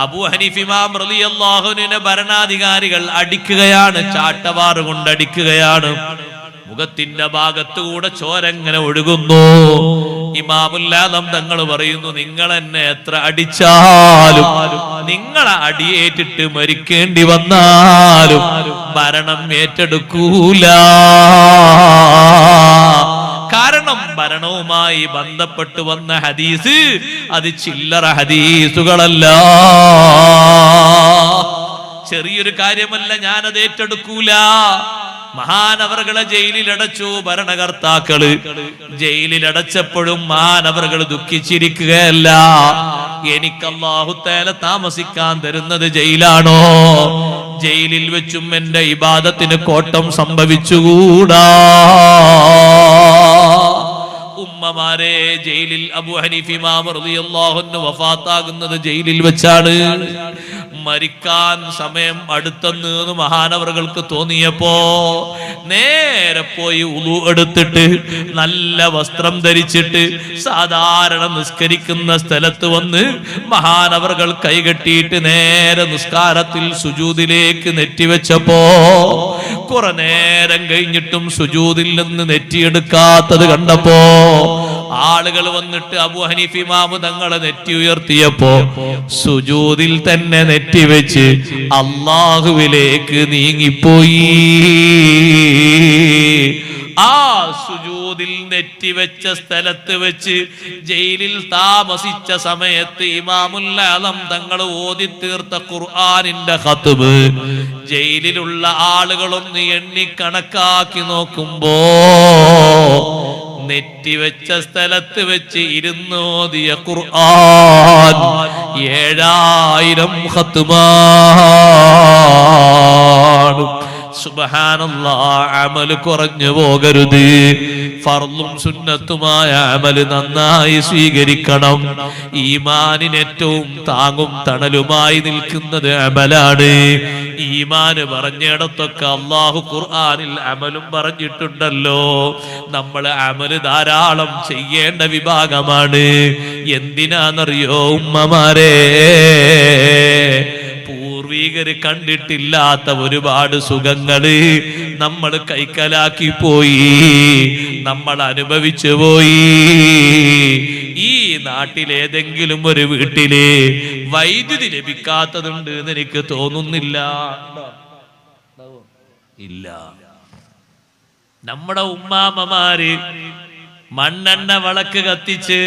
അബൂ ഹനീഫ ഇമാം റളിയല്ലാഹു അൻഹുവിനെ ഭരണാധികാരികൾ അടിക്കുകയാണ്, ചാട്ടവാറ് കൊണ്ട് അടിക്കുകയാണ്. മുഖത്തിന്റെ ഭാഗത്തുകൂടെ ചോരങ്ങനെ ഒഴുകുന്നു. ഇമാമുൽ ആദം തങ്ങൾ പറയുന്നു, നിങ്ങൾ എന്നെ എത്ര അടിച്ചാലും, നിങ്ങളെ അടിയേറ്റിട്ട് മരിക്കേണ്ടി വന്നാലും ഭരണം ഏറ്റെടുക്കൂല. കാരണം ഭരണവുമായി ബന്ധപ്പെട്ട് വന്ന ഹദീസ് അത് ചില്ലറ ഹദീസുകളല്ല, ചെറിയൊരു കാര്യമല്ല. ഞാനത് ഏറ്റെടുക്കൂല. മഹാനവറുകളെ ജയിലിലടച്ചു ഭരണകർത്താക്കള്. ജയിലിലടച്ചപ്പോഴും മഹാനവറുകൾ ദുഃഖിച്ചിരിക്കുകയല്ല. എനിക്ക് അല്ലാഹു തആല താമസിക്കാൻ തരുന്നത് ജയിലാണോ? ജയിലിൽ വെച്ചും എന്റെ ഇബാദത്തിന് കോട്ടം സംഭവിച്ചുകൂടാ. ഉമ്മമാരെ, ജയിലിൽ അബൂ ഹനീഫ ഇമാം റളിയല്ലാഹു അൻഹു വഫാത്താകുന്നത് ജയിലിൽ വെച്ചാണ്. മരിക്കാൻ സമയം അടുത്തെന്ന് മഹാനവറുകൾക്ക് തോന്നിയപ്പോ നേരെ പോയി ഉളു എടുത്തിട്ട് നല്ല വസ്ത്രം ധരിച്ചിട്ട് സാധാരണ നിസ്കരിക്കുന്ന സ്ഥലത്ത് വന്ന് മഹാനവറുകൾ കൈകെട്ടിയിട്ട് നേരെ നിസ്കാരത്തിൽ സുജൂദിലേക്ക് നെറ്റിവെച്ചപ്പോ കുറെ നേരം കഴിഞ്ഞിട്ടും സുജൂദിൽ നിന്ന് നെറ്റിയെടുക്കാത്തത് കണ്ടപ്പോ ആളുകൾ വന്നിട്ട് അബൂ ഹനീഫ ഇമാം തങ്ങളെ നെറ്റി ഉയർത്തിയപ്പോ സുജൂദിൽ തന്നെ നെറ്റിവെച്ച് അല്ലാഹുവിലേക്ക് നീങ്ങിപ്പോയി. ആ സുജൂദിൽ നെറ്റിവെച്ച സ്ഥലത്ത് വെച്ച് ജയിലിൽ താമസിച്ച സമയത്ത് ഇമാമുൽ ആദം തങ്ങൾ ഓതി തീർത്ത ഖുർആനിന്റെ ഖത്ബ് ജയിലിലുള്ള ആളുകളൊന്ന് എണ്ണി കണക്കാക്കി നോക്കുമ്പോ നെറ്റിവെച്ച സ്ഥലത്ത് വെച്ച് ഇരുന്നോദിയ ഖുർആൻ 7000 ഖത്മാണ്. സുബ്ഹാനല്ലാഹ്, അമൽ കുറഞ്ഞു പോകരുത്. ഫർളും സുന്നത്തുമായ അമൽ നന്നായി സ്വീകരിക്കണം. ഈമാനിന് ഏറ്റവും താങ്ങും തണലുമായി നിൽക്കുന്നത് അമലാണ്. ഈമാന് പറഞ്ഞിടത്തൊക്കെ അല്ലാഹു ഖുർആനിൽ അമലും പറഞ്ഞിട്ടുണ്ടല്ലോ. നമ്മൾ അമല് ധാരാളം ചെയ്യേണ്ട വിഭാഗമാണ്. എന്തിനാണെന്നറിയോ ഉമ്മമാരെ? പൂർവീകര് കണ്ടിട്ടില്ലാത്ത ഒരുപാട് സുഖങ്ങള് നമ്മൾ കൈക്കലാക്കി പോയി, നമ്മൾ അനുഭവിച്ചു പോയി. ഈ നാട്ടിലേതെങ്കിലും ഒരു വീട്ടില് വൈദ്യുതി ലഭിക്കാത്തതുണ്ട് എന്ന് എനിക്ക് തോന്നുന്നില്ല. ഇല്ല. നമ്മുടെ ഉമ്മാമ്മമാര് മണ്ണെണ്ണ വിളക്ക് കത്തിച്ച്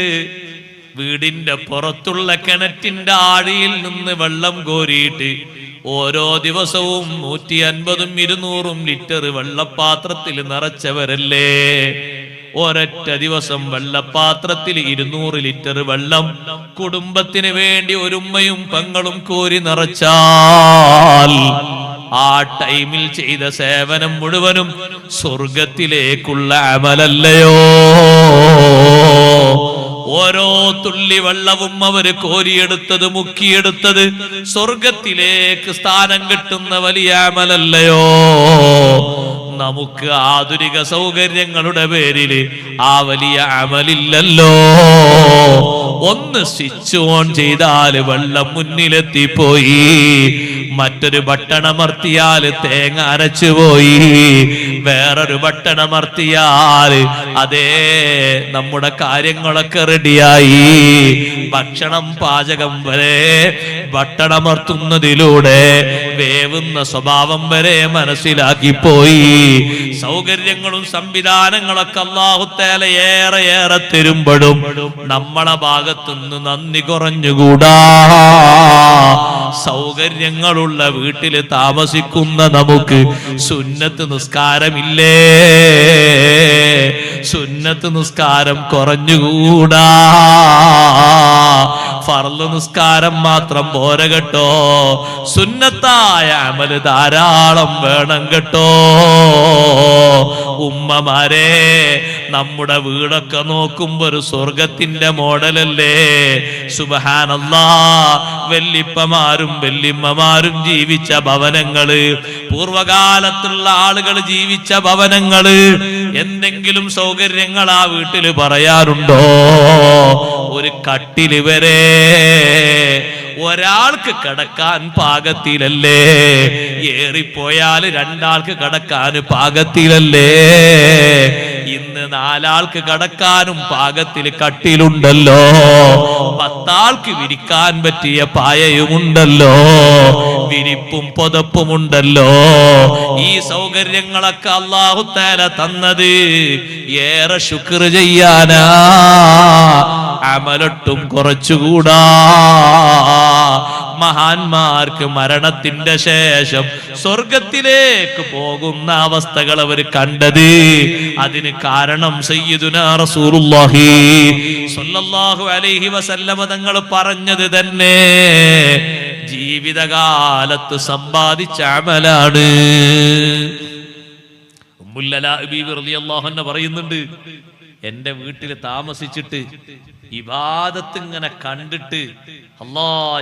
വീടിന്റെ പുറത്തുള്ള കിണറ്റിന്റെ ആഴിയിൽ നിന്ന് വെള്ളം കോരിയിട്ട് ഓരോ ദിവസവും 150-200 ലിറ്റർ വെള്ളപ്പാത്രത്തിൽ നിറച്ചവരല്ലേ? ഒരൊറ്റ ദിവസം വെള്ളപ്പാത്രത്തിൽ 200 ലിറ്റർ വെള്ളം കുടുംബത്തിന് വേണ്ടി ഒരു ഉമ്മയും പെങ്ങളും കോരി നിറച്ചാൽ ആ ടൈമിൽ ചെയ്ത സേവനം മുഴുവനും സ്വർഗത്തിലേക്കുള്ള അമലല്ലയോ? ഓരോ തുള്ളി വെള്ളവും അവര് കോരിയെടുത്തത്, മുക്കിയെടുത്തത് സ്വർഗത്തിലേക്ക് സ്ഥാനം കിട്ടുന്ന വലിയ അമലല്ലയോ? നമുക്ക് ആധുനിക സൗകര്യങ്ങളുടെ പേരിൽ ആ വലിയ അമലില്ലല്ലോ. ഒന്ന് സ്വിച്ച് ഓൺ ചെയ്താൽ വെള്ളം മുന്നിലെത്തിപ്പോയി, മറ്റൊരു ബട്ടണമർത്തിയാൽ തേങ്ങ അരച്ചുപോയി, വേറൊരു ബട്ടണമർത്തിയാൽ അതേ നമ്മുടെ കാര്യങ്ങളൊക്കെ റെഡിയായി. ഭക്ഷണം പാചകം വരെ ബട്ടണമർത്തുന്നതിലൂടെ വേവുന്ന സ്വഭാവം വരെ മനസ്സിലാക്കിപ്പോയി. സൗകര്യങ്ങളും സംവിധാനങ്ങളൊക്കെ അല്ലാഹു തആല ഏറെ തരുമ്പോഴും നമ്മളെ ഭാഗത്തുനിന്ന് നന്ദി കുറഞ്ഞുകൂടാ. സൗകര്യങ്ങളുള്ള വീട്ടിൽ താമസിക്കുന്ന നമുക്ക് സുന്നത്ത് നിസ്കാരമില്ലേ? സുന്നത്ത് നിസ്കാരം കുറഞ്ഞുകൂടാ. ഫർള് നിസ്കാരം മാത്രം പോര കേട്ടോ, സുന്നത്തായ അമല് ധാരാളം വേണം കേട്ടോ. ഉമ്മമാരെ, നമ്മുടെ വീടൊക്കെ നോക്കുമ്പോ ഒരു സ്വർഗത്തിന്റെ മോഡലല്ലേ? സുബ്ഹാനല്ലാഹ്, വല്ലിപ്പമാരും വല്ലിമ്മമാരും ജീവിച്ച ഭവനങ്ങള്, പൂർവകാലത്തുള്ള ആളുകൾ ജീവിച്ച ഭവനങ്ങള്, എന്തെങ്കിലും സൗകര്യങ്ങൾ ആ വീട്ടില് പറയാറുണ്ടോ? ഒരു കട്ടില് വരെ, ഒരാൾക്ക് കടക്കാൻ പാകത്തിലല്ലേ, ഏറിപ്പോയാൽ രണ്ടാൾക്ക് കടക്കാൻ പാകത്തിലല്ലേ. ഇന്ന് 4 ആൾക്ക് കടക്കാനും പാകത്തിൽ കട്ടിലുണ്ടല്ലോ, 10 ആൾക്ക് വിരിക്കാൻ പറ്റിയ പായയുമുണ്ടല്ലോ, വിരിപ്പും പുതപ്പുമുണ്ടല്ലോ. ഈ സൗകര്യങ്ങളൊക്കെ അല്ലാഹു തആല തന്നത് ഏറെ ശുക്ർ ചെയ്യാനാ, അമലൊട്ടും കുറച്ചുകൂടാ. മഹാന്മാർക്ക് മരണത്തിന്റെ ശേഷം സ്വർഗത്തിലേക്ക് പോകുന്ന അവസ്ഥകൾ അവർ കണ്ടത്, അതിന് കാരണം സയ്യിദുനാ റസൂലുള്ളാഹി സ്വല്ലല്ലാഹു അലൈഹി വസല്ലമ തങ്ങൾ പറഞ്ഞത് തന്നെ ജീവിതകാലത്ത് സമ്പാദിച്ച അമലാണ്. ഉമ്മുൽ അലാ ബീവി റളിയല്ലാഹു അൻഹ പറയുന്നുണ്ട്, എന്റെ വീട്ടിൽ താമസിച്ചിട്ട് ഇബാദത്ത് ഇങ്ങനെ കണ്ടിട്ട്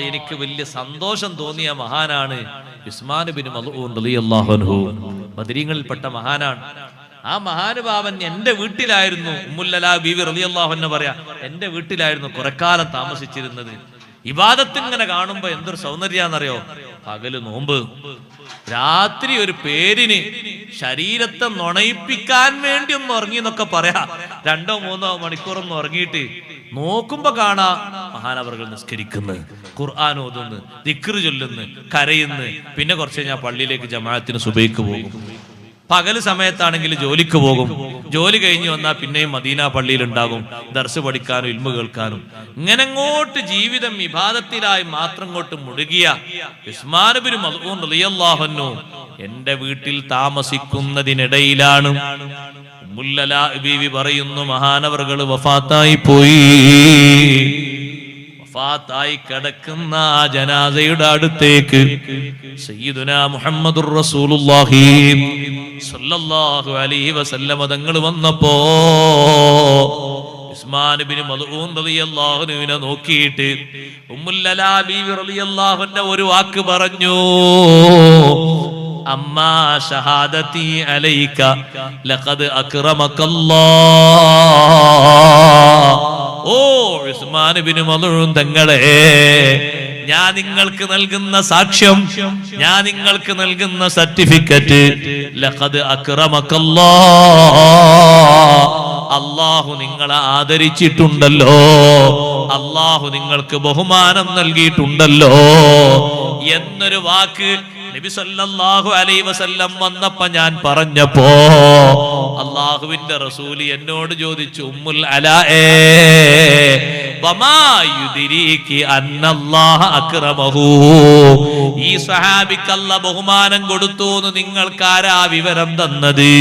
എനിക്ക് വലിയ സന്തോഷം തോന്നിയ മഹാനാണ് ഉസ്മാൻ ഇബ്നു മൽഊൻ റളിയല്ലാഹു അൻഹു. ബദരീങ്ങളിൽപ്പെട്ട മഹാനാണ്. ആ മഹാനുഭാവൻ എന്റെ വീട്ടിലായിരുന്നു. ഉമ്മുൽ അലാ ബീവി റളിയല്ലാഹു അൻഹ പറയാ, എന്റെ വീട്ടിലായിരുന്നു കുറെക്കാലം താമസിച്ചിരുന്നത്. ഇബാദത്ത് ഇങ്ങനെ കാണുമ്പോ എന്തൊരു സൗന്ദര്യാന്നറിയോ, പകല് നോമ്പ്, രാത്രി ഒരു പേരിന് ശരീരത്തെ നുണയിപ്പിക്കാൻ വേണ്ടി ഒന്ന് ഉറങ്ങി എന്നൊക്കെ പറയാ, 2-3 മണിക്കൂറൊന്നും ഉറങ്ങിയിട്ട് നോക്കുമ്പോ കാണാ മഹാനവറുകൾ നിസ്കരിക്കുന്നു, ഖുർആൻ ഓതുന്നു, ദിക്ർ ചൊല്ലുന്നു, കരയുന്നു. പിന്നെ കുറച്ച് കഴിഞ്ഞാൽ പള്ളിയിലേക്ക് ജമാഅത്തിന് സുബൈക്ക് പോകും. പകല് സമയത്താണെങ്കിൽ ജോലിക്ക് പോകും. ജോലി കഴിഞ്ഞ് വന്നാൽ പിന്നെയും മദീന പള്ളിയിൽ ഉണ്ടാകും, ദർസ് പഠിക്കാനും ഇൽമു കേൾക്കാനും. ഇങ്ങനെ അങ്ങോട്ട് ജീവിതം ഇബാദത്തിലായി മാത്രം കൊണ്ട് മുഴുകിയ ഉസ്മാൻ ഇബ്നു മൽഊൻ റളിയല്ലാഹു അൻഹു എന്റെ വീട്ടിൽ താമസിക്കുന്നതിനിടയിലാണ് ഉമ്മുൽ അലാ ബീവി പറയുന്നു, മഹാനവറുകൾ വഫാത്തായി പോയി. വഫാത്തായി കിടക്കുന്ന ആ ജനാസയുടെ അടുത്തേക്ക് സയ്യിദുനാ മുഹമ്മദുർ റസൂലുള്ളാഹി സ്വല്ലല്ലാഹു അലൈഹി വസല്ലമ തങ്ങൾ വന്നപ്പോ ഉസ്മാൻ ഇബ്നു മൽഊൻ റളിയല്ലാഹു അൻഹുവിനെ നോക്കിയിട്ട് ഉമ്മുൽ അലാ ബീവി റളിയല്ലാഹു അൻഹ ഒരു വാക്ക് പറഞ്ഞു, അമ്മാ ഷഹാദതി അലൈക ലഖദ് അക്രമകല്ലാഹ്. ഓ ഉസ്മാൻ ഇബ്നു മൽഊൻ തങ്ങളെ, ഞാൻ നിങ്ങൾക്ക് നൽകുന്ന സാക്ഷ്യം, ഞാൻ നിങ്ങൾക്ക് നൽകുന്ന സർട്ടിഫിക്കറ്റ്, ലഖദ് അക്രമകല്ലാഹ്, അല്ലാഹു നിങ്ങളെ ആദരിച്ചിട്ടുണ്ടല്ലോ, അല്ലാഹു നിങ്ങൾക്ക് ബഹുമാനം നൽകിയിട്ടുണ്ടല്ലോ എന്നൊരു വാക്ക് നബി സല്ലല്ലാഹു അലൈഹി വസല്ലം വന്നപ്പോ ഞാൻ പറഞ്ഞപ്പോ അല്ലാഹുവിന്റെ റസൂൽ എന്നോട് ചോദിച്ചു, ഉമ്മുൽ അലാ വമാ യുദ്രീകി അന്നല്ലാഹ അക്രമഹു, ഈ സ്വഹാബിക്ക് അല്ലാഹ് ബഹുമാനം കൊടുത്തു എന്ന് നിങ്ങൾക്ക് ആരാ വിവരം തന്നത്?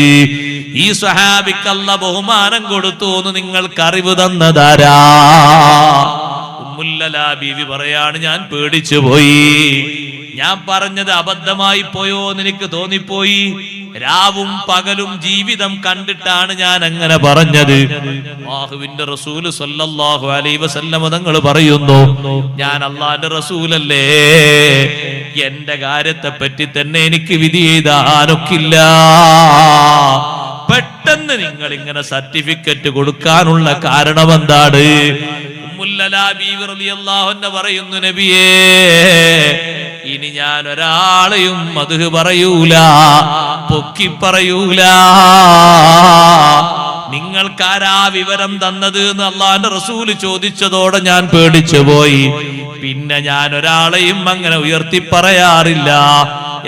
ഈ സ്വഹാബിക്ക് അല്ലാഹ് ബഹുമാനം കൊടുത്തു എന്ന് നിങ്ങൾക്ക് അറിവ് തന്നതാരാ? ഉമ്മുൽ അലാ ബീവി പറയാണ്, ഞാൻ പേടിച്ചു പോയി. ഞാൻ പറഞ്ഞത് അബദ്ധമായി പോയോ എന്ന് എനിക്ക് തോന്നിപ്പോയി. രാവും പകലും ജീവിതം കണ്ടിട്ടാണ് ഞാൻ അങ്ങനെ പറഞ്ഞത്. അല്ലാഹുവിന്റെ റസൂൽ സ്വല്ലല്ലാഹു അലൈഹി വസല്ലം തങ്ങൾ പറയുന്നു, ഞാൻ അല്ലാഹുവിന്റെ റസൂലല്ലേ, എന്റെ കാര്യത്തെ പറ്റി തന്നെ എനിക്ക് വിധി എഴുതാനൊക്കില്ല. പെട്ടെന്ന് നിങ്ങൾ ഇങ്ങനെ സർട്ടിഫിക്കറ്റ് കൊടുക്കാനുള്ള കാരണം എന്താണ്? ഉമ്മുൽ അലാ ബീവി റളിയല്ലാഹു അൻഹ പറയുന്നു, നബിയേ, ഇനി ഞാൻ ഒരാളെയും മദ്ഹ് പറയൂല, പൊക്കി പറയൂല. നിങ്ങൾക്കാരാ വിവരം തന്നത് എന്ന് അല്ലാഹുവിന്റെ റസൂൽ ചോദിച്ചതോടെ ഞാൻ പേടിച്ചു പോയി. പിന്നെ ഞാൻ ഒരാളെയും അങ്ങനെ ഉയർത്തി പറയാറില്ല.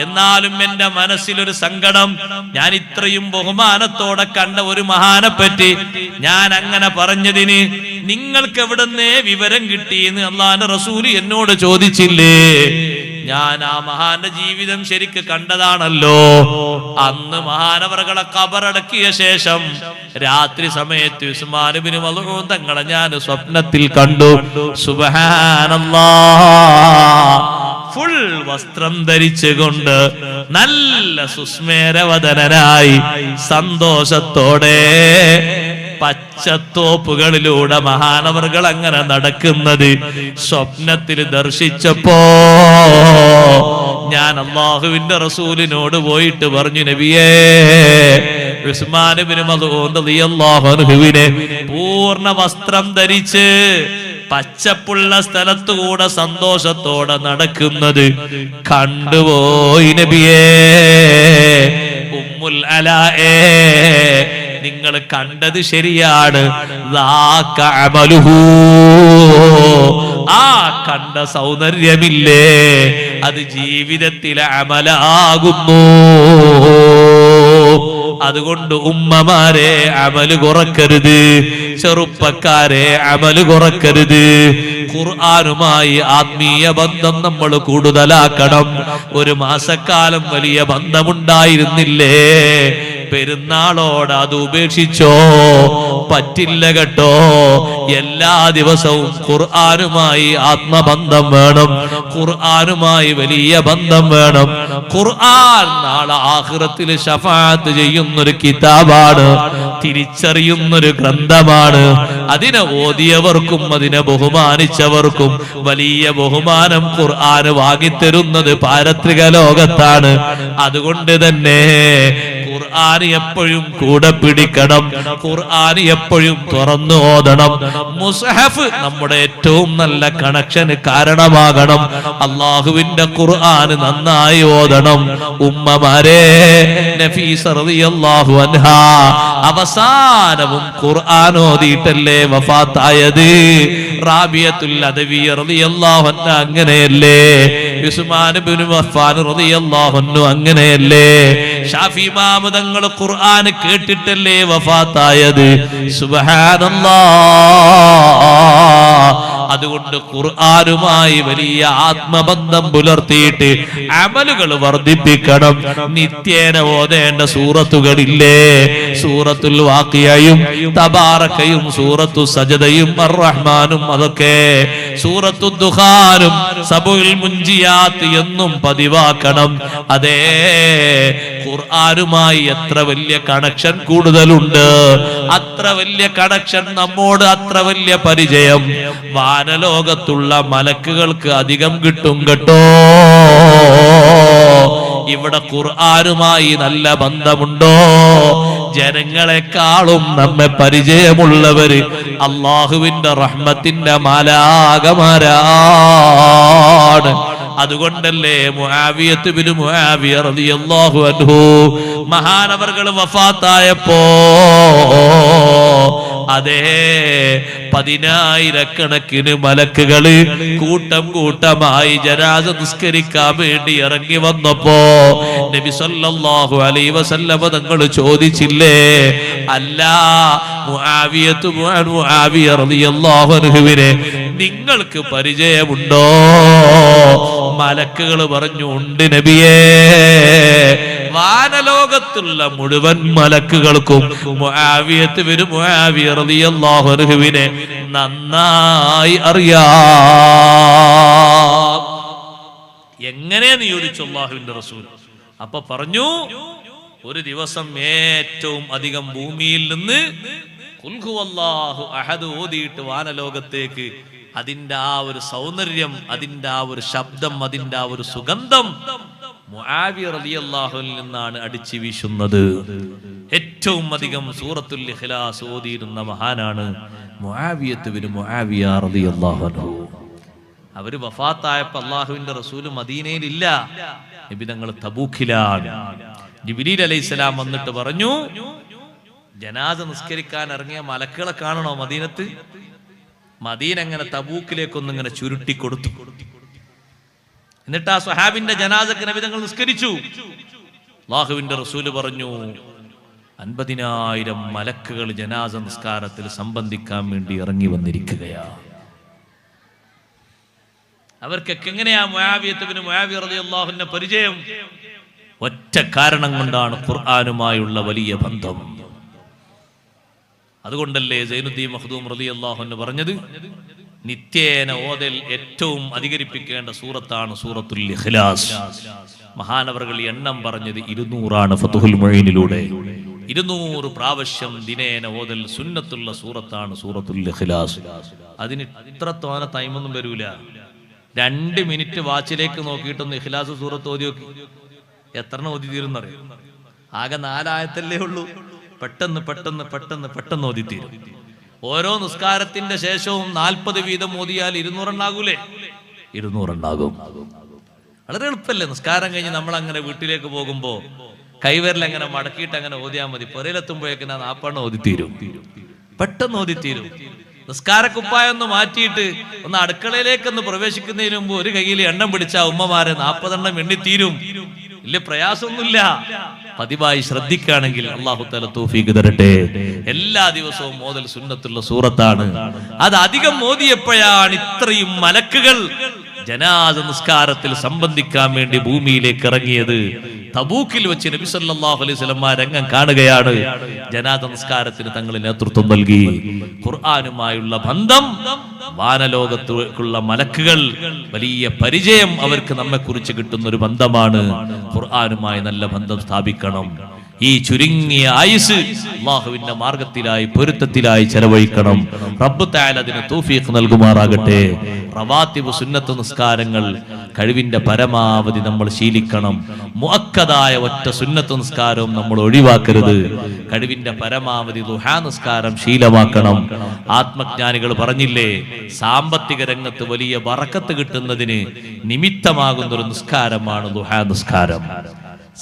എന്നാലും എന്റെ മനസ്സിലൊരു സങ്കടം, ഞാൻ ഇത്രയും ബഹുമാനത്തോടെ കണ്ട ഒരു മഹാനെ പറ്റി ഞാൻ അങ്ങനെ പറഞ്ഞതിന് നിങ്ങൾക്ക് എവിടുന്നേ വിവരം കിട്ടിയെന്ന് അല്ലാഹുവിന്റെ റസൂൽ എന്നോട് ചോദിച്ചില്ലേ? ഞാൻ ആ മഹാന്റെ ജീവിതം ശരിക്ക് കണ്ടതാണല്ലോ. അന്ന് മഹാനവറുകളെ ഖബറടക്കിയ ശേഷം രാത്രി സമയത്ത് ഉസ്മാൻ ഇബ്നു മൽഊൻ തങ്ങളെ ഞാൻ സ്വപ്നത്തിൽ കണ്ടു. സുബ്ഹാനല്ലാഹ്, ഫുൾ വസ്ത്രം ധരിച്ചുകൊണ്ട് നല്ല സുസ്മേരവദനായി സന്തോഷത്തോടെ പച്ചത്തോപ്പുകളിലൂടെ മഹാനവറുകൾ അങ്ങനെ നടക്കുന്നത് സ്വപ്നത്തിൽ ദർശിച്ചപ്പോ ഞാൻ അല്ലാഹുവിന്റെ റസൂലിനോട് പോയിട്ട് പറഞ്ഞു, നബിയേ, ഉസ്മാൻ ഇബ്നു മൽഊൻ റളിയല്ലാഹു അൻഹുവിനെ പൂർണ്ണ വസ്ത്രം ധരിച്ച് പച്ചപ്പുള്ള സ്ഥലത്തുകൂടെ സന്തോഷത്തോടെ നടക്കുന്നത് കണ്ടുപോയി നബിയേ. ഉമ്മുൽ അലാഏ, നിങ്ങൾ കണ്ടത് ശരിയാണ്. ആ കണ്ട സൗന്ദര്യമില്ലേ, അത് ജീവിതത്തിലെ അമലാകുന്നു. അതുകൊണ്ട് ഉമ്മമാരെ അമല് കുറക്കരുത്, ചെറുപ്പക്കാരെ അമല് കുറക്കരുത്. ഖുർആനുമായി ആത്മീയ ബന്ധം നമ്മൾ കൂടുതലാക്കണം. ഒരു മാസക്കാലം വലിയ ബന്ധമുണ്ടായിരുന്നില്ലേ, പെരുന്നാളോട് അത് ഉപേക്ഷിച്ചോ? പറ്റില്ല കേട്ടോ. എല്ലാ ദിവസവും ഖുർആനുമായി ആത്മബന്ധം വേണം, ഖുർആനുമായി വലിയ ബന്ധം വേണം. ഖുർആൻ നാളെ ആഖിറത്തിൽ ശഫാഅത്ത് ചെയ്യുന്നൊരു കിതാബാണ്, തിരിച്ചറിയുന്നൊരു ഗ്രന്ഥമാണ്. അതിനെ ഓതിയവർക്കും അതിനെ ബഹുമാനിച്ചവർക്കും വലിയ ബഹുമാനം ഖുർആൻ വാങ്ങിത്തരുന്നത് പാരത്രിക ലോകത്താണ്. അതുകൊണ്ട് തന്നെ ഖുർആൻ എപ്പോഴും കൂടെ പിടിക്കണം, ഖുർആൻ എപ്പോഴും തുറന്നു ഓതണം. മുസ്ഹഫ് നമ്മുടെ ഏറ്റവും നല്ല കണക്ഷന് കാരണമാകണം. അള്ളാഹുവിന്റെ ഖുർആൻ നന്നായി ഓതണം. ഉമ്മമാരെ, നഫീസ റളിയല്ലാഹു അൻഹാ അവസാനവും ഖുർആൻ ഓതിയിട്ടല്ലേ വഫാത്തായത്. റാബിയത്തുൽ അദവിയ റളിയല്ലാഹു അൻഹ അങ്ങനെയല്ലേ? ഉസ്മാൻ ഇബ്നു അഫ്ഫാൻ റളിയല്ലാഹു അൻഹു അങ്ങനെയല്ലേ? ഷാഫി ഇമാം തങ്ങൾ ഖുർആൻ കേട്ടിട്ടല്ലേ വഫാത്തായത്. സുബ്ഹാനല്ലാഹ്. അതുകൊണ്ട് ഖുർആനുമായി വലിയ ആത്മബന്ധം പുലർത്തിയിട്ട് അമലുകൾ വർദ്ധിപ്പിക്കണം. നിത്യേന ഓതേണ്ട സൂറത്തുകളില്ലേ, സൂറത്തുൽ വാഖിയയും തബാറകയും സൂറത്തു സജദയും അർ-റഹ്മാനും, അതൊക്കെ സൂറത്തു ദുഖാനും സബുൽ മുൻജിയാത്ത് എന്നും പതിവാക്കണം. അതേ, ഖുർആനുമായി എത്ര വലിയ കണക്ഷൻ കൂടുതലുണ്ട്, അത്ര വലിയ കണക്ഷൻ നമ്മോട്, അത്ര വലിയ പരിചയം വാനലോകത്തുള്ള മലക്കുകൾക്ക് അധികം കിട്ടും കേട്ടോ. ഇവിടെ ഖുർആനുമായി നല്ല ബന്ധമുണ്ടോ? ജനങ്ങളെക്കാളും നമ്മെ പരിചയമുള്ളവര് അള്ളാഹുവിന്റെ റഹ്മത്തിന്റെ മാലാകമാരാണ്. അതുകൊണ്ടല്ലേ മുആവിയത്ത് ബിൻ മുആവിയ റളിയല്ലാഹു അൻഹു മഹാനവർകൾ വഫാത്തായപ്പോ അതേ 10,000 മലക്കുകള് കൂട്ടം കൂട്ടമായി ജനാസ നിസ്കരിക്കാൻ വേണ്ടി ഇറങ്ങി വന്നപ്പോ നബി സല്ലല്ലാഹു അലൈഹി വസല്ലം തങ്ങൾ ചോദിച്ചില്ലേ, അല്ല മുആവിയ റളിയല്ലാഹു അൻഹുവിനെ നിങ്ങൾക്ക് പരിചയമുണ്ടോ? മലക്കുകൾ പറഞ്ഞു, ഉണ്ട് നബിയേ. വാനലോകത്തുള്ള മുഴുവൻ മലക്കുകൾക്കും മുആവിയത്ത് ബിൻ മുആവിയ റളിയല്ലാഹു അൻഹുവിനെ നന്നായി അറിയാം. എങ്ങനെയെന്ന് ചോദിച്ചു അല്ലാഹുവിന്റെ റസൂൽ. അപ്പൊ പറഞ്ഞു, ഒരു ദിവസം ഏറ്റവും അധികം ഭൂമിയിൽ നിന്ന് ഖുൽ ഹുവല്ലാഹു അഹദ് ഓതിയിട്ട് വാനലോകത്തേക്ക് അതിന്റെ ആ ഒരു സൗന്ദര്യം, അതിന്റെ ആ ഒരു ശബ്ദം, അതിന്റെ ആ ഒരു സുഗന്ധം മുആവിയ റളിയല്ലാഹുവിൽ നിന്നാണ് അടിച്ചു വീശുന്നത്. ഏറ്റവും അധികം സൂറത്തുൽ ഇഖ്ലാസ് ഓതിയിരുന്ന മഹാനാണ് മുആവിയത്ത് ബിൻ മുആവിയ റളിയല്ലാഹു അൻഹു. അവര് വഫാത്തായപ്പോ അല്ലാഹുവിന്റെ റസൂൽ മദീനയിൽ ഇല്ല, നബി തങ്ങൾ തബൂക്കിലാണ്. ജിബ്രീൽ അലൈഹിസ്സലാം വന്നിട്ട് പറഞ്ഞു, ജനാസ നിസ്കരിക്കാൻ ഇറങ്ങിയ മലക്കുകളെ കാണണോ മദീനത്ത്? മദീന അങ്ങനെ തബൂക്കിലേക്കൊന്നിങ്ങനെ ചുരുട്ടി കൊടുത്തു. എന്നിട്ട് ആ സ്വഹാബിന്റെ ജനാസക്ക് നബി തങ്ങൾ നിസ്കരിച്ചു. അല്ലാഹുവിന്റെ റസൂല് പറഞ്ഞു, 50,000 മലക്കുകൾ ജനാസ നിസ്കാരത്തിൽ സംബന്ധിക്കാൻ വേണ്ടി ഇറങ്ങി വന്നിരിക്കുകയാണ്. അവർക്കൊക്കെ എങ്ങനെയാ മുആവിയത്ത് ബിൻ മുആവിയ റളിയല്ലാഹു അൻഹു പരിചയം? ഒറ്റ കാരണം കൊണ്ടാണ്, ഖുർആനുമായുള്ള വലിയ ബന്ധം. അതുകൊണ്ടല്ലേ സൈനുദ്ദീൻ മഖ്ദൂം റളിയല്ലാഹു അൻഹു പറഞ്ഞത്, നിത്യേന ഓതൽ ഏറ്റവും അധികരിപ്പിക്കേണ്ട സൂറത്താണ് സൂറത്തുൽ ഇഖ്ലാസ്. മഹാനവറുകൾ എണ്ണം പറഞ്ഞത് 200 ഫത്ഹുൽ മുഈനിലൂടെ. 200 പ്രാവശ്യം ദിനേന ഓതൽ സുന്നത്തുള്ള സൂറത്താണ് സൂറത്തുൽ ഇഖ്ലാസ്. അതിന് ഇത്രത്തോന ടൈമൊന്നും വരൂല. 2 മിനിറ്റ് വാച്ചിലേക്ക് നോക്കിയിട്ടൊന്ന് ഇഖ്ലാസ് സൂറത്ത് ഓതി നോക്കി, എത്ര ഓതി തീരുന്നറിയാം? ആകെ 4 ആയത്തല്ലേ ഉള്ളൂ. പെട്ടെന്ന് പെട്ടെന്ന് പെട്ടെന്ന് പെട്ടെന്ന് ഓതി തീരും. ഓരോ നിസ്കാരത്തിന്റെ ശേഷവും 40 വീതം ഓതിയാൽ 200 ഉണ്ടാകൂലേ? 200 ഉണ്ടാകും. വളരെ എളുപ്പല്ലേ? നിസ്കാരം കഴിഞ്ഞ് നമ്മൾ അങ്ങനെ വീട്ടിലേക്ക് പോകുമ്പോ കൈവരൽ അങ്ങനെ മടക്കിയിട്ട് അങ്ങനെ ഓതിയാൽ മതി. പുരയിലെത്തുമ്പോഴേക്ക് 40 ഓതിത്തീരും, പെട്ടെന്ന് ഓതിത്തീരും. നിസ്കാരക്കുപ്പായൊന്ന് മാറ്റിയിട്ട് ഒന്ന് അടുക്കളയിലേക്കൊന്ന് പ്രവേശിക്കുന്നതിന് മുമ്പ് ഒരു കയ്യിൽ എണ്ണം പിടിച്ച ഉമ്മമാരെ 40 എണ്ണം എണ്ണിത്തീരും. വലിയ പ്രയാസമൊന്നുമില്ല. പതിവായി ശ്രദ്ധിക്കുകയാണെങ്കിൽ അല്ലാഹു തആല തൗഫീഖ് തരട്ടെ. എല്ലാ ദിവസവും ഓതൽ സുന്നത്തുള്ള സൂറത്താണ്. അത് അധികം ഓതിയപ്പോഴാണ് ഇത്രയും മലക്കുകൾ ജനാസ നിസ്കാരത്തിൽ സംബന്ധിക്കാൻ വേണ്ടി ഭൂമിയിലേക്ക് ഇറങ്ങിയത്. തബൂക്കിൽ വെച്ച് നബി സല്ലല്ലാഹു അലൈഹി വസല്ലം രംഗം കാണുകയാണ്. ജനാസ നിസ്കാരത്തിന് തങ്ങൾ നേതൃത്വം നൽകി. ഖുർആനുമായുള്ള ബന്ധം, വാനലോകത്തുള്ള മലക്കുകൾ വലിയ പരിചയം അവർക്ക് നമ്മെ കുറിച്ച് കിട്ടുന്ന ഒരു ബന്ധമാണ്. ഖുർആനുമായി നല്ല ബന്ധം സ്ഥാപിക്കണം. ഈ ചുരുങ്ങിയ ആയുസ് അല്ലാഹുവിന്റെ മാർഗത്തിലായി പൊരുത്തത്തിലായി ചെലവഴിക്കണം. റബ്ബ് തആല അതിന് തൗഫീഖ് നൽകുമാറാകട്ടെ. റവാത്തിബ് സുന്നത്ത് നിസ്കാരങ്ങൾ കഴിവിന്റെ പരമാവധി നമ്മൾ ശീലിക്കണം. മുഅക്കദായ ഒറ്റ സുന്നത്ത് നിസ്കാരവും നമ്മൾ ഒഴിവാക്കരുത്. കഴിവിന്റെ പരമാവധി ദുഹാ നിസ്കാരം ശീലമാക്കണം. ആത്മജ്ഞാനികൾ പറഞ്ഞില്ലേ, സാമ്പത്തിക രംഗത്ത് വലിയ ബറക്കത്ത് കിട്ടുന്നതിന് നിമിത്തമാകുന്ന ഒരു നിസ്കാരമാണ് ദുഹാ നിസ്കാരം.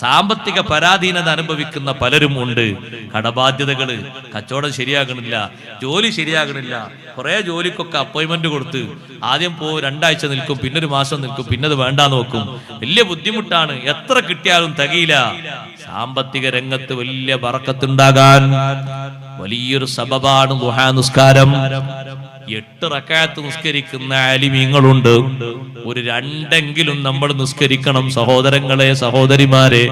സാമ്പത്തിക പരാധീനത അനുഭവിക്കുന്ന പലരും ഉണ്ട്. കടബാധ്യതകള്, കച്ചവടം ശരിയാകണില്ല, ജോലി ശരിയാകണില്ല. കുറെ ജോലിക്കൊക്കെ അപ്പോയിന്റ്മെന്റ് കൊടുത്ത് ആദ്യം 2 ആഴ്ച നിൽക്കും, പിന്നെ 1 മാസം നിൽക്കും, പിന്നെ അത് വേണ്ടാന്ന് നോക്കും. വലിയ ബുദ്ധിമുട്ടാണ്. എത്ര കിട്ടിയാലും തികയില്ല. സാമ്പത്തിക രംഗത്ത് വലിയ ബറക്കത്തുണ്ടാകാൻ വലിയൊരു സബബാണ് ദുഹാ നിസ്കാരം. 8 റക്അത്ത് നിസ്കരിക്കുന്ന ആലിമീങ്ങളുണ്ട്. ഒരു 2 നമ്മൾ നിസ്കരിക്കണം. സഹോദരങ്ങളെ, സഹോദരിമാരെ,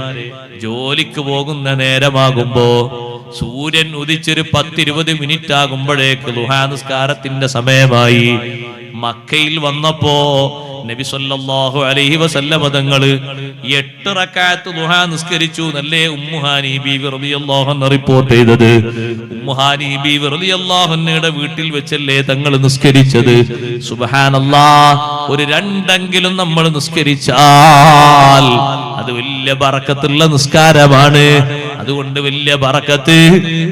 ജോലിക്ക് പോകുന്ന നേരമാകുമ്പോ സൂര്യൻ ഉദിച്ചൊരു 10-20 മിനിറ്റ് ആകുമ്പോഴേക്ക് ദുഹാ നിസ്കാരത്തിന്റെ സമയമായി. മക്കയിൽ വന്നപ്പോ നബി സല്ലല്ലാഹു അലൈഹി വസല്ലം തങ്ങള് 8 റക്അത്ത് ദുഹാ നിസ്കരിച്ചു നല്ലേ ഉമ്മുഹാനി ബീവി റളിയല്ലാഹു അൻഹ റിപ്പോർട്ട് ചെയ്തത്. ഉമ്മുഹാനി ബീവി റളിയല്ലാഹു അൻഹയുടെ വീട്ടിൽ വെച്ചല്ലേ തങ്ങൾ നിസ്കരിച്ചത്. സുബ്ഹാനല്ലാഹ്, ഒരു 2 നമ്മൾ നിസ്കരിച്ചാൽ അത് വലിയ ബറക്കത്തുള്ള നിസ്കാരമാണ്. അതുകൊണ്ട് വലിയ ബറക്കത്ത്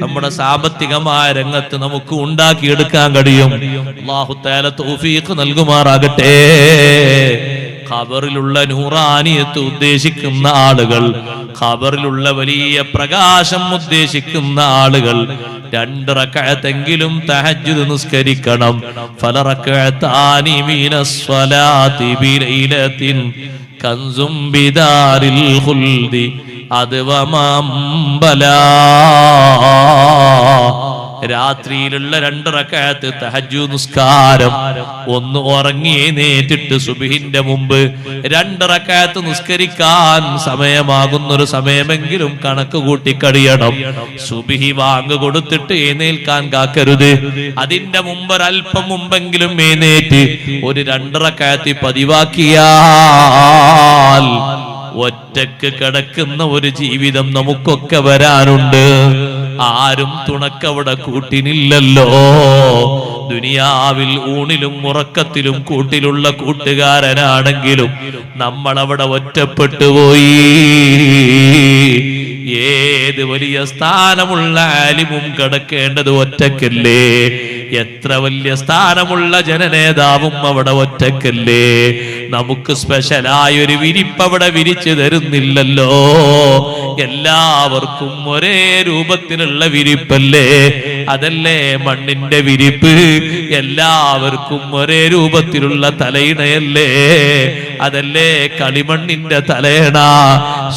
നമ്മുടെ സാമ്പത്തികമായ രംഗത്ത് നമുക്ക് ഉണ്ടാക്കിയെടുക്കാൻ കഴിയും. അല്ലാഹു തആല തൗഫീഖ് നൽകുമാറാകട്ടെ. ഖബറിലുള്ള നൂറാനിയത്ത് ഉദ്ദേശിക്കുന്ന ആളുകൾ, ഖബറിലുള്ള വലിയ പ്രകാശം ഉദ്ദേശിക്കുന്ന ആളുകൾ 2 റക്അത്തെങ്കിലും തഹജ്ജുദ് നിസ്കരിക്കണം. ഫലറക്അതാനി മിനസ് സ്വലാത്തി ബിലൈലത്തിൻ കൻസും ബിദാരിൽ ഖുൽദി അദ്വമംബലാ. രാത്രിയിലുള്ള 2 റക്അത്ത് തഹജ്ജുദ് നിസ്കാരം, ഒന്ന് ഉറങ്ങി എഴുന്നേറ്റിട്ട് സുബ്ഹിന്റെ മുമ്പ് 2 റക്അത്ത് നിസ്കരിക്കാൻ സമയമാകുന്നൊരു സമയമെങ്കിലും കണക്ക് കൂട്ടി കഴിയണം. സുബ്ഹി വാങ്ക് കൊടുത്തിട്ട് എഴുന്നേൽക്കാൻ കാക്കരുത്. അതിന്റെ മുമ്പ് ഒരല്പം മുമ്പെങ്കിലും എഴുന്നേറ്റ് ഒരു 2 റക്അത്ത് പതിവാക്കിയാൽ ഒറ്റക്ക് കിടക്കുന്ന ഒരു ജീവിതം നമുക്കൊക്കെ വരാനുണ്ട്. ആരും തുണക്കവിടെ കൂട്ടിനില്ലല്ലോ. ദുനിയാവിൽ ഊണിലും ഉറക്കത്തിലും കൂട്ടിലുള്ള കൂട്ടുകാരനാണെങ്കിലും നമ്മളവിടെ ഒറ്റപ്പെട്ടു പോയി. ഏത് വലിയ സ്ഥാനമുള്ള ആലിമും കിടക്കേണ്ടത് ഒറ്റക്കല്ലേ? എത്ര വലിയ സ്ഥാനമുള്ള ജനനേതാവും അവിടെ ഒറ്റക്കല്ലേ? നമുക്ക് സ്പെഷ്യലായ ഒരു വിരിപ്പ് അവിടെ വിരിച്ചു തരുന്നില്ലല്ലോ. എല്ലാവർക്കും ഒരേ രൂപത്തിലുള്ള വിരിപ്പല്ലേ? അതല്ലേ മണ്ണിന്റെ വിരിപ്പ്? എല്ലാവർക്കും ഒരേ രൂപത്തിലുള്ള തലയിണയല്ലേ? അതല്ലേ കളിമണ്ണിന്റെ തലയണ?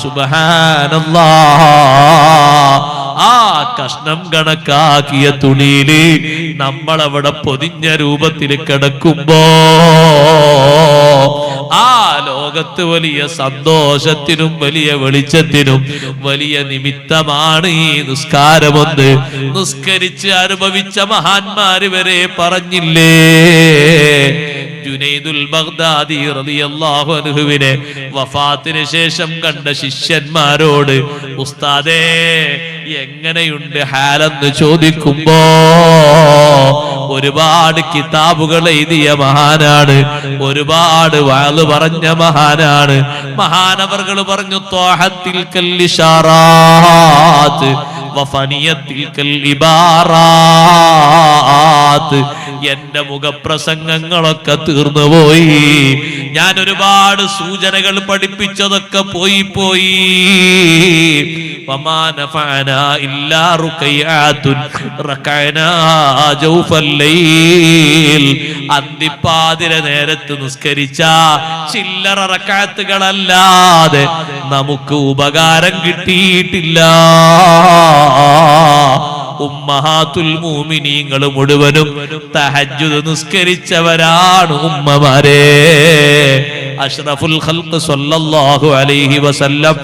സുബ്ഹാനല്ലാഹ്, ആ കഷ്ണം കണക്കാക്കിയ തുണിയില് നമ്മളവിടെ പൊതിഞ്ഞ രൂപത്തിൽ കിടക്കുമ്പോ ആ ലോകത്ത് വലിയ സന്തോഷത്തിനും വലിയ വെളിച്ചത്തിനും വലിയ നിമിത്തമാണ് ഈ നിസ്കാരമൊന്ന്. നിസ്കരിച്ച് അനുഭവിച്ച മഹാന്മാര് വരെ പറഞ്ഞില്ലേ, ജുനൈദുൽ ബഗ്ദാദി റളിയല്ലാഹു അൻഹുവിനെ വഫാത്തിന് ശേഷം കണ്ട ശിഷ്യന്മാരോട് ഉസ്താദേ എങ്ങനെയുണ്ട് ഹാലെന്ന് ചോദിക്കുമ്പോ ഒരുപാട് കിതാബുകൾ എഴുതിയ മഹാനാണ്, ഒരുപാട് വാള് പറഞ്ഞ മഹാനാണ്. മഹാനവർകൾ പറഞ്ഞു ത്വാഹത്തിൽ കല്ലിഷാറാത്ത്, വഫനിയത്തിൽക്കൽ ഇബാറാത്ത്, എന്റെ മുഖപ്രസംഗങ്ങളൊക്കെ തീർന്നുപോയി. ഞാൻ ഒരുപാട് സൂചനകൾ പഠിപ്പിച്ചതൊക്കെ പോയി. വമാ നഫഅനാ ഇല്ലാ റുകയ്യാത്തുൻ റകഅനാ ജൗഫൽ ലൈൽ, അന്തിപ്പാതിര നേരത്ത് നിസ്കരിച്ച ചില്ലറ റക്അത്തുകളല്ലാതെ നമുക്ക് ഉപകാരം കിട്ടിയിട്ടില്ല. ഉമ്മഹാത്തുൽ മുഅ്മിനീങ്ങൾ മുഴുവനും തഹജ്ജുദ് നിസ്കരിച്ചവരാണ് ഉമ്മമാരെ. അഷ്റഫുൽ ഖൽഖ് സല്ലല്ലാഹു അലൈഹി വസല്ലം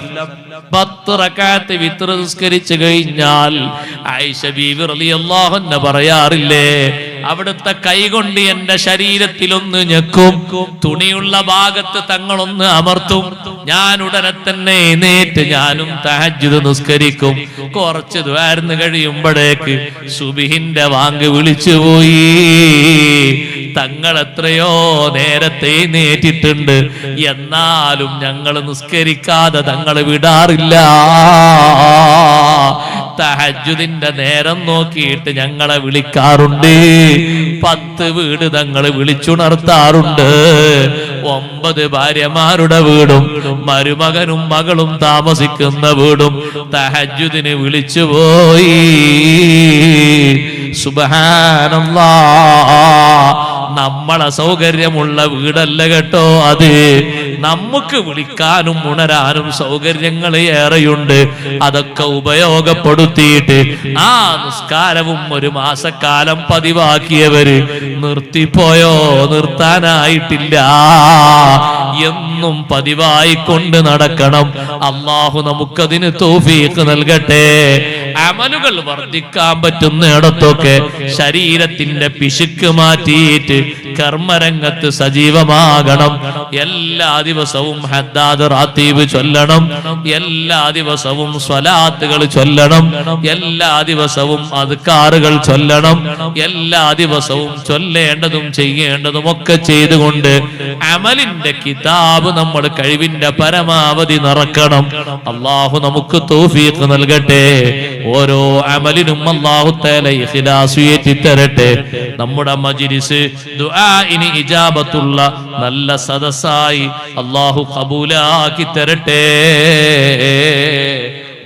10 റക്അത്ത് വിത്ർ നിസ്കരിച്ചു കഴിഞ്ഞാൽ ആയിഷ ബീവി റളിയല്ലാഹു അൻഹ പറയാറില്ലേ, അവിടുത്തെ കൈകൊണ്ട് എന്റെ ശരീരത്തിലൊന്ന് ഞെക്കും, തുണിയുള്ള ഭാഗത്ത് തങ്ങളൊന്ന് അമർത്തും, ഞാൻ ഉടനെ തന്നെ എഴുന്നേറ്റ് ഞാനും തഹജ്ജുദ് നിസ്കരിക്കും. കുറച്ച് ദ്വാരന്ന് കഴിയുമ്പോഴേക്ക് സുബ്ഹിന്റെ വാങ്ക് വിളിച്ചുപോയി. തങ്ങൾ എത്രയോ നേരത്തെ എഴുന്നേറ്റിട്ടുണ്ട്, എന്നാലും ഞങ്ങൾ നിസ്കരിക്കാതെ തങ്ങൾ വിടാറില്ല. തഹജ്ജുദിന്റെ നേരം നോക്കിയിട്ട് ഞങ്ങളെ വിളിക്കാറുണ്ട്. 10 വീട് തങ്ങൾ വിളിച്ചുണർത്താറുണ്ട്. 9 ഭാര്യമാരുടെ വീടും മരുമകനും മകളും താമസിക്കുന്ന വീടും തഹജ്ജുദിന് വിളിച്ചുപോയി. സുബ്ഹാനല്ലാഹ്. നമ്മളെ സൗകര്യമുള്ള വീടല്ല കേട്ടോ അത്. നമുക്ക് വിളിക്കാനും ഉണരാനും സൗകര്യങ്ങൾ ഏറെയുണ്ട്. അതൊക്കെ ഉപയോഗപ്പെടുത്തിയിട്ട് ആ നിസ്കാരവും ഒരു മാസക്കാലം പതിവാക്കിയവര് നിർത്തിപ്പോയോ? നിർത്താനായിട്ടില്ല. എന്നും പതിവായിക്കൊണ്ട് നടക്കണം. അള്ളാഹു നമുക്കതിന് തൗഫീഖ് നൽകട്ടെ. അമലുകൾ വർദ്ധിക്കാൻ പറ്റുന്നിടത്തൊക്കെ ശരീരത്തിന്റെ പിശുക്ക് മാറ്റിയിട്ട് കർമ്മരംഗത്ത് സജീവമാകണം. എല്ലാ ദിവസവും ഹദ്ദാദ് റാത്തീബ് ചൊല്ലണം, എല്ലാ ദിവസവും സ്വലാത്തുകൾ ചൊല്ലണം, എല്ലാ ദിവസവും അദ്കാറുകൾ ചൊല്ലണം, എല്ലാ ദിവസവും ചൊല്ലേണ്ടതും ചെയ്യേണ്ടതും ഒക്കെ ചെയ്തുകൊണ്ട് അമലിന്റെ കിതാബ് നമ്മൾ കഴിവിന്റെ പരമാവധി നിറക്കണം. അള്ളാഹു നമുക്ക് തൗഫീഖ് നൽകട്ടെ. ഓരോ അമലിനും അല്ലാഹു തആല ഇഖ്ലാസ് ഏറ്റി തരട്ടെ. നമ്മുടെ മജ്ലിസ് ദുആഇന് ഇജാബത്തുള്ള നല്ല സദസ്സായി അല്ലാഹു ഖബൂലാക്കി തരട്ടെ.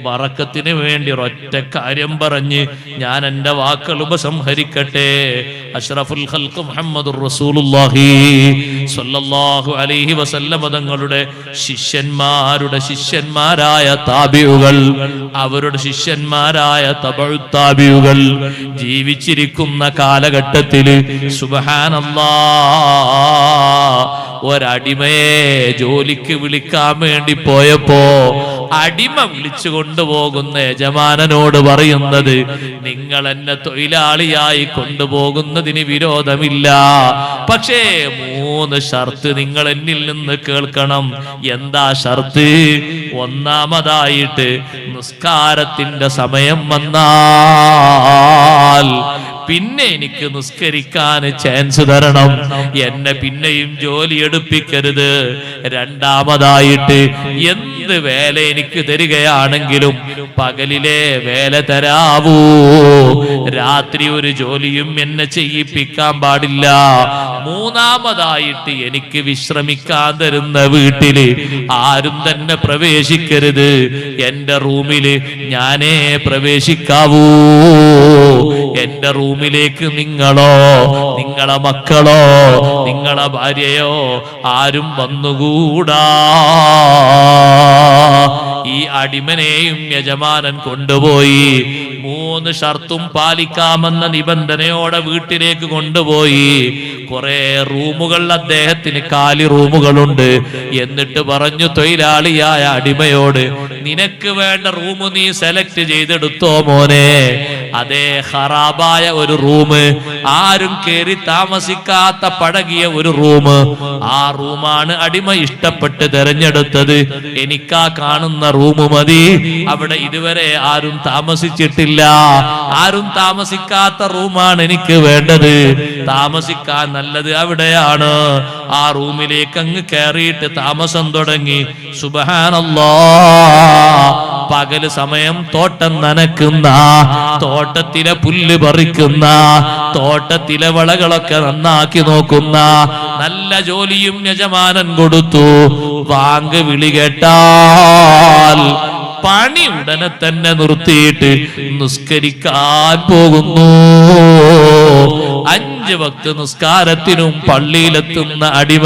ബറക്കത്തിന് വേണ്ടി ഒരൊറ്റ കാര്യം പറഞ്ഞ് ഞാൻ എൻ്റെ വാക്കുകൾ ഉപസംഹരിക്കട്ടെ. അഷ്റഫുൽ ഖൽഖ് മുഹമ്മദുർ റസൂലുള്ളാഹി സ്വല്ലല്ലാഹു അലൈഹി വസല്ലം തങ്ങളുടെ ശിഷ്യന്മാരുടെ ശിഷ്യന്മാരായ താബിഉകൾ, അവരുടെ ശിഷ്യന്മാരായ തബഉ താബിഉകൾ ജീവിച്ചിരിക്കുന്ന കാലഘട്ടത്തിൽ സുബ്ഹാനല്ലാഹ് ഒരടിമയെ ജോലിക്ക് വിളിക്കാൻ വേണ്ടി പോയപ്പോ അടിമ വിളിച്ചു കൊണ്ടുപോകുന്ന യജമാനനോട് പറയുന്നത്, നിങ്ങൾ എന്നെ തൊഴിലാളിയായി കൊണ്ടുപോകുന്നതിന് വിരോധമില്ല, പക്ഷേ 3 ഷർത്ത് നിങ്ങൾ എന്നിൽ നിന്ന് കേൾക്കണം. എന്താ ഷർത്ത്? ഒന്നാമതായിട്ട് നിസ്കാരത്തിന്റെ സമയം വന്നാൽ പിന്നെ എനിക്ക് നിസ്കരിക്കാൻ ചാൻസ് തരണം, എന്നെ പിന്നെയും ജോലി എടുപ്പിക്കരുത്. രണ്ടാമതായിട്ട് എന്ത് വേല എനിക്ക് തരികയാണെങ്കിലും പകലിലെ വേല തരാവൂ, രാത്രി ഒരു ജോലിയും എന്നെ ചെയ്യിപ്പിക്കാൻ പാടില്ല. മൂന്നാമതായിട്ട് എനിക്ക് വിശ്രമിക്കാൻ തരുന്ന വീട്ടില് ആരും തന്നെ പ്രവേശിക്കരുത്, എന്റെ റൂമില് ഞാനേ പ്രവേശിക്കാവൂ. എന്റെ റൂമിലേക്ക് നിങ്ങളോ നിങ്ങളെ മക്കളോ നിങ്ങളെ ഭാര്യയോ ആരും വന്നുകൂടാ. ഈ അടിമനെയും യജമാനൻ കൊണ്ടുപോയി 3 ഷർത്തും പാലിക്കാമെന്ന നിബന്ധനയോടെ വീട്ടിലേക്ക് കൊണ്ടുപോയി. കുറെ റൂമുകൾ അദ്ദേഹത്തിന് കാലി റൂമുകളുണ്ട്. എന്നിട്ട് പറഞ്ഞു തൊഴിലാളിയായ അടിമയോട്, നിനക്ക് വേണ്ട റൂം നീ സെലക്ട് ചെയ്തെടുത്തോ മോനെ. അതേ ഖറാബായ ഒരു റൂം, ആരും കേറി താമസിക്കാത്ത പഴകിയ ഒരു റൂം, ആ റൂമാണ് അടിമ ഇഷ്ടപ്പെട്ട് തെരഞ്ഞെടുത്തത്. എനിക്കാ കാണുന്ന റൂം മതി, അവിടെ ഇതുവരെ ആരും താമസിച്ചിട്ടില്ല, ആരും താമസിക്കാത്ത റൂമാണ് എനിക്ക് വേണ്ടത്, താമസിക്കാൻ നല്ലത് അവിടെയാണ്. ആ റൂമിലേക്ക് അങ്ങ് കയറിയിട്ട് താമസം തുടങ്ങി. സുബ്ഹാനല്ലാഹ്, പകല് സമയം തോട്ടം നനക്കുന്ന, തോട്ടത്തിലെ പുല്ല് പറിക്കുന്ന, തോട്ടത്തിലെ വളകളൊക്കെ നന്നാക്കി നോക്കുന്ന നല്ല ജോലിയും യജമാനൻ കൊടുത്തു. വാങ്ക് വിളി കേട്ടാൽ പണി ഉടനെ തന്നെ നിർത്തിയിട്ട് നിസ്കരിക്കാൻ പോകുന്നു. 5 വക്ത് നിസ്കാരത്തിനും പള്ളിയിലെത്തുന്ന അടിമ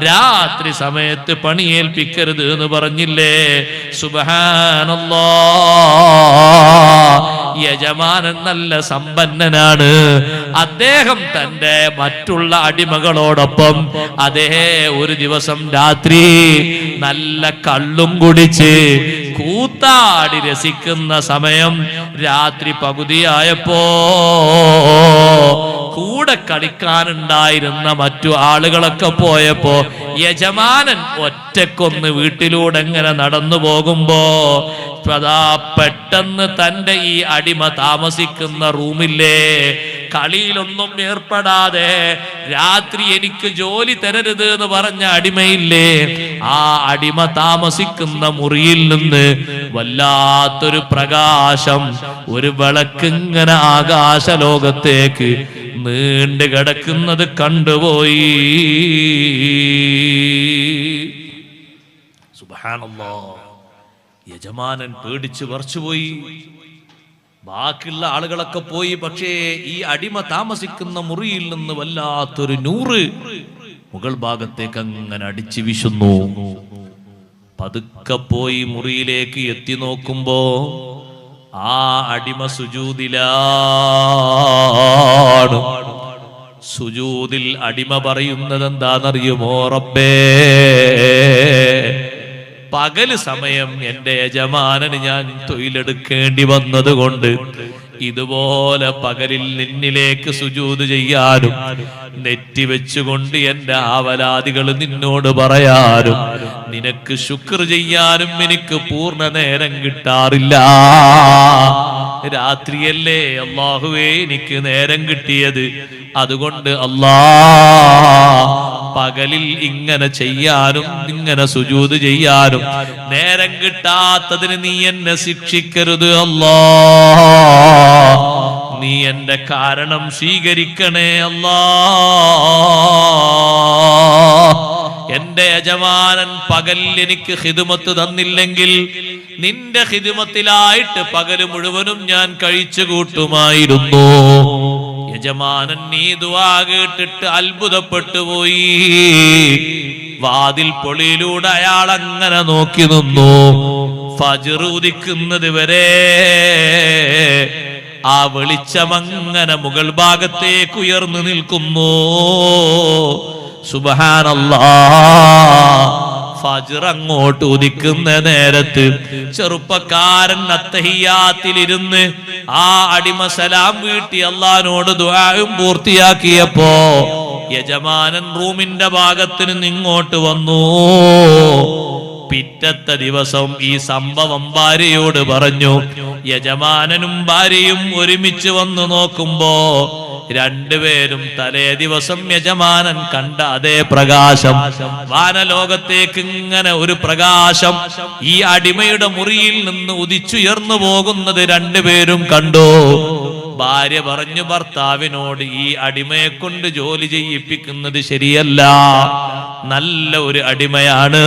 രാത്രി സമയത്ത് പണിയേൽപ്പിക്കരുത് എന്ന് പറഞ്ഞില്ലേ? സുബ്ഹാനല്ലാഹ്. യജമാനൻ നല്ല സമ്പന്നനാണ്. അദ്ദേഹം തന്റെ മറ്റുള്ള അടിമകളോടൊപ്പം അതേ ഒരു ദിവസം രാത്രി നല്ല കള്ളും കുടിച്ച് കൂത്താടി രസിക്കുന്ന സമയം രാത്രി പകുതിയായപ്പോ കൂടെ കളിക്കാനുണ്ടായിരുന്ന മറ്റു ആളുകളൊക്കെ പോയപ്പോ യജമാനൻ ഒറ്റക്കൊന്ന് വീട്ടിലൂടെ എങ്ങനെ നടന്നു പോകുമ്പോ പെട്ടെന്ന് തന്റെ ഈ അടിമ താമസിക്കുന്ന റൂമില്ലേ, കളിയിലൊന്നും ഏർപ്പെടാതെ രാത്രി എനിക്ക് ജോലി തരരുത് എന്ന് പറഞ്ഞ അടിമയില്ലേ, ആ അടിമ താമസിക്കുന്ന മുറിയിൽ നിന്ന് വല്ലാത്തൊരു പ്രകാശം, ഒരു വിളക്കിങ്ങനെ ആകാശ ലോകത്തേക്ക് നീണ്ടു കിടക്കുന്നത് കണ്ടുപോയി. സുബ്ഹാനല്ലാഹ്. യജമാനൻ പേടിച്ച് വിറച്ചുപോയി. ബാക്കിയുള്ള ആളുകളൊക്കെ പോയി. പക്ഷേ ഈ അടിമ താമസിക്കുന്ന മുറിയിൽ നിന്ന് വല്ലാത്തൊരു നൂറ് മുകൾ ഭാഗത്തേക്ക് അങ്ങനെ അടിച്ചു വീശുന്നു. പതുക്കെ പോയി മുറിയിലേക്ക് എത്തി നോക്കുമ്പോ ആ അടിമ സുജൂദിലാണ്. സുജൂദിൽ അടിമ പറയുന്നത് എന്താണെന്നറിയുമോ? റബ്ബേ, പകല് സമയം എന്റെ യജമാനന് ഞാൻ തൊഴിലെടുക്കേണ്ടി വന്നത് കൊണ്ട് ഇതുപോലെ പകലിൽ നിന്നിലേക്ക് സുജൂദ് ചെയ്യാനും നെറ്റി വെച്ചുകൊണ്ട് എന്റെ ആവലാദികൾ നിന്നോട് പറയാനും നിനക്ക് ശുക്ർ ചെയ്യാനും എനിക്ക് പൂർണ്ണ നേരം കിട്ടാറില്ല. രാത്രിയല്ലേ അല്ലാഹുവേ എനിക്ക് നേരം കിട്ടിയത്. അതുകൊണ്ട് പകലിൽ ഇങ്ങനെ ചെയ്യാനും ഇങ്ങനെ സുജൂദ് ചെയ്യാനും നേരം കിട്ടാത്തതിന് നീ എന്നെ ശിക്ഷിക്കരുത് അല്ലാ. നീ എന്റെ കാരണം സ്വീകരിക്കണേ അല്ലാ. എന്റെ യജമാനൻ പകൽ എനിക്ക് ഖിദ്മത്ത് തന്നില്ലെങ്കിൽ നിന്റെ ഖിദ്മത്തിലായിട്ട് പകല് മുഴുവനും ഞാൻ കഴിച്ചു കൂട്ടുമായിരുന്നു. യജമാനൻ നീ ദുആ കേട്ടിട്ട് അത്ഭുതപ്പെട്ടു പോയി. വാതിൽ പൊളിയിലൂടെ അയാൾ അങ്ങനെ നോക്കി നിന്നു. ഫജ്ർ ഉദിക്കുന്നത് വരെ ആ വെളിച്ചമങ്ങനെ മുകൾ ഭാഗത്തേക്ക് ഉയർന്നു നിൽക്കുന്നു. സുബ്ഹാനല്ലാഹ്. ഫജ്ർ അങ്ങോട്ട് ഉദിക്കുന്ന നേരത്ത് ചെറുപ്പക്കാരൻ അത്തഹിയ്യാത്തിലിരുന്ന് ആ അടിമ സലാം വീട്ടി അല്ലാഹുവിനോട് ദുആയും പൂർത്തിയാക്കിയപ്പോ യജമാനൻ റൂമിന്റെ ഭാഗത്തിന് ഇങ്ങോട്ട് വന്നു. പിറ്റത്തെ ദിവസം ഈ സംഭവം ഭാര്യയോട് പറഞ്ഞു. യജമാനനും ഭാര്യയും ഒരുമിച്ച് വന്നു നോക്കുമ്പോ രണ്ടുപേരും തലേ ദിവസം യജമാനൻ കണ്ട അതേ പ്രകാശം, വാനലോകത്തേക്ക് ഇങ്ങനെ ഒരു പ്രകാശം ഈ അടിമയുടെ മുറിയിൽ നിന്ന് ഉദിച്ചുയർന്നു പോകുന്നത് രണ്ടുപേരും കണ്ടു. ഭാര്യ പറഞ്ഞു ഭർത്താവിനോട്, ഈ അടിമയെ കൊണ്ട് ജോലി ചെയ്യിപ്പിക്കുന്നത് ശരിയല്ല. നല്ല ഒരു അടിമയാണ്,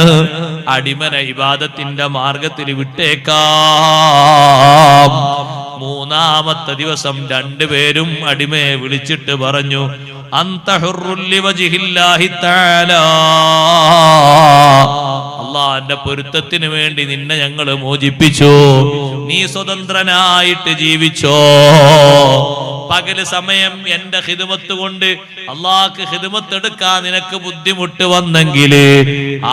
അടിമനെ ഇബാദത്തിന്റെ മാർഗത്തിൽ വിട്ടേക്കാം. മൂന്നാമത്തെ ദിവസം രണ്ടുപേരും അടിമയെ വിളിച്ചിട്ട് പറഞ്ഞു, അന്ത ഹുർറുൻ ലിവജ്ഹില്ലാഹി തആല, അല്ലാഹുവിന്റെ പൊരുത്തത്തിന് വേണ്ടി നിന്നെ ഞങ്ങൾ മോചിപ്പിച്ചു. നീ സ്വതന്ത്രനായിട്ട് ജീവിച്ചോ. പകല് സമയം എന്റെ ഖിദ്മത്ത് കൊണ്ട് അല്ലാഹ്ക്ക് ഖിദ്മത്ത് എടുക്കാൻ നിനക്ക് ബുദ്ധിമുട്ട് വന്നെങ്കിൽ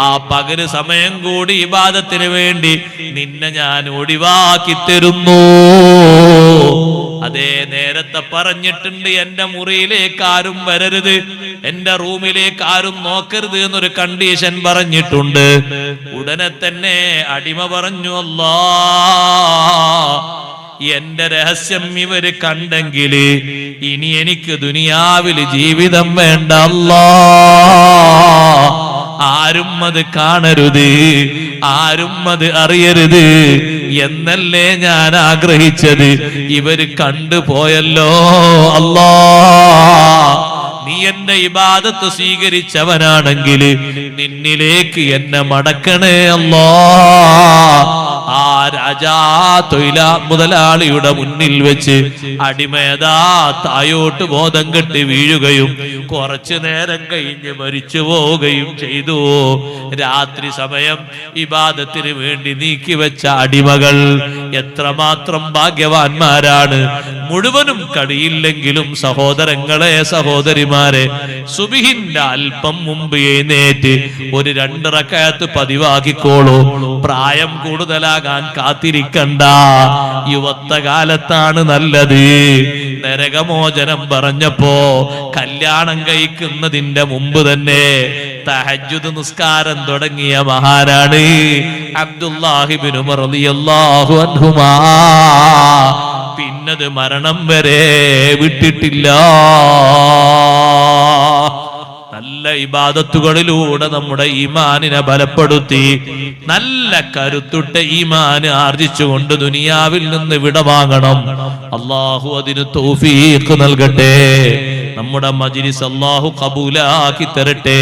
ആ പകല് സമയം കൂടി ഇബാദത്തിന് വേണ്ടി നിന്നെ ഞാൻ ഒഴിവാക്കി തരുന്നു. അതേ നേരത്തെ പറഞ്ഞിട്ടുണ്ട്, എന്റെ മുറിയിലേക്ക് ആരും വരരുത്, എന്റെ റൂമിലേക്ക് ആരും നോക്കരുത് എന്നൊരു കണ്ടീഷൻ പറഞ്ഞിട്ടുണ്ട്. ഉടനെ തന്നെ അടിമ പറഞ്ഞു, അല്ലാഹ്, എന്റെ രഹസ്യം ഇവര് കണ്ടെങ്കിൽ ഇനി എനിക്ക് ദുനിയാവില് ജീവിതം വേണ്ട അല്ലാഹ്. ആരും അത് കാണരുത്, ആരും അത് അറിയരുത്. എന്നല്ലേ ഞാൻ ആഗ്രഹിച്ചത്. ഇവര് കണ്ടുപോയല്ലോ. അല്ലാ, നീ എന്റെ ഇബാദത്ത് സ്വീകരിച്ചവനാണെങ്കിൽ നിന്നിലേക്ക് എന്നെ മടക്കണേ അല്ലാ. ആ രാജാ തൊഴില മുതലാളിയുടെ മുന്നിൽ വെച്ച് അടിമയതാ തായോട്ട് ബോധം കെട്ടി വീഴുകയും കുറച്ചു നേരം കഴിഞ്ഞ് മരിച്ചു പോവുകയും ചെയ്തു. രാത്രി സമയം ഇബാദത്തിന് വേണ്ടി നീക്കിവെച്ച അടിമകൾ എത്രമാത്രം ഭാഗ്യവാന്മാരാണ്. മുഴുവനും കഴിയില്ലെങ്കിലും സഹോദരങ്ങളെ, സഹോദരിമാരെ, സുബിഹിന്റെ അല്പം മുമ്പ് എഴുന്നേറ്റ് ഒരു 2 റക്അത്ത് പതിവാക്കിക്കോളൂ. പ്രായം കൂടുതലാകാൻ കാത്തിരിക്കണ്ട. യുവത്വ കാലത്താണ് നല്ലത്. നരകമോചനം പറഞ്ഞപ്പോ കല്യാണം കഴിക്കുന്നതിന്റെ മുമ്പ് തന്നെ തഹജ്ജുദ് നിസ്കാരം തുടങ്ങിയ മഹാനാണ് അബ്ദുല്ലാഹി ഇബ്നു ഉമർ റളിയല്ലാഹു അൻഹുമാ. പിന്നത് മരണം വരെ വിട്ടിട്ടില്ല. നല്ല ഇബാദത്തുകളിലൂടെ നമ്മുടെ ഈമാനിനെ ബലപ്പെടുത്തി നല്ല കരുത്തുറ്റ ഈമാൻ ആർജിച്ചുകൊണ്ട് ദുനിയാവിൽ നിന്ന് വിടവാങ്ങണം. അല്ലാഹു അതിന് തൗഫീഖ് നൽകട്ടെ. നമ്മുടെ മജ്ലിസ് അല്ലാഹു ഖബൂലാക്കി തരട്ടെ.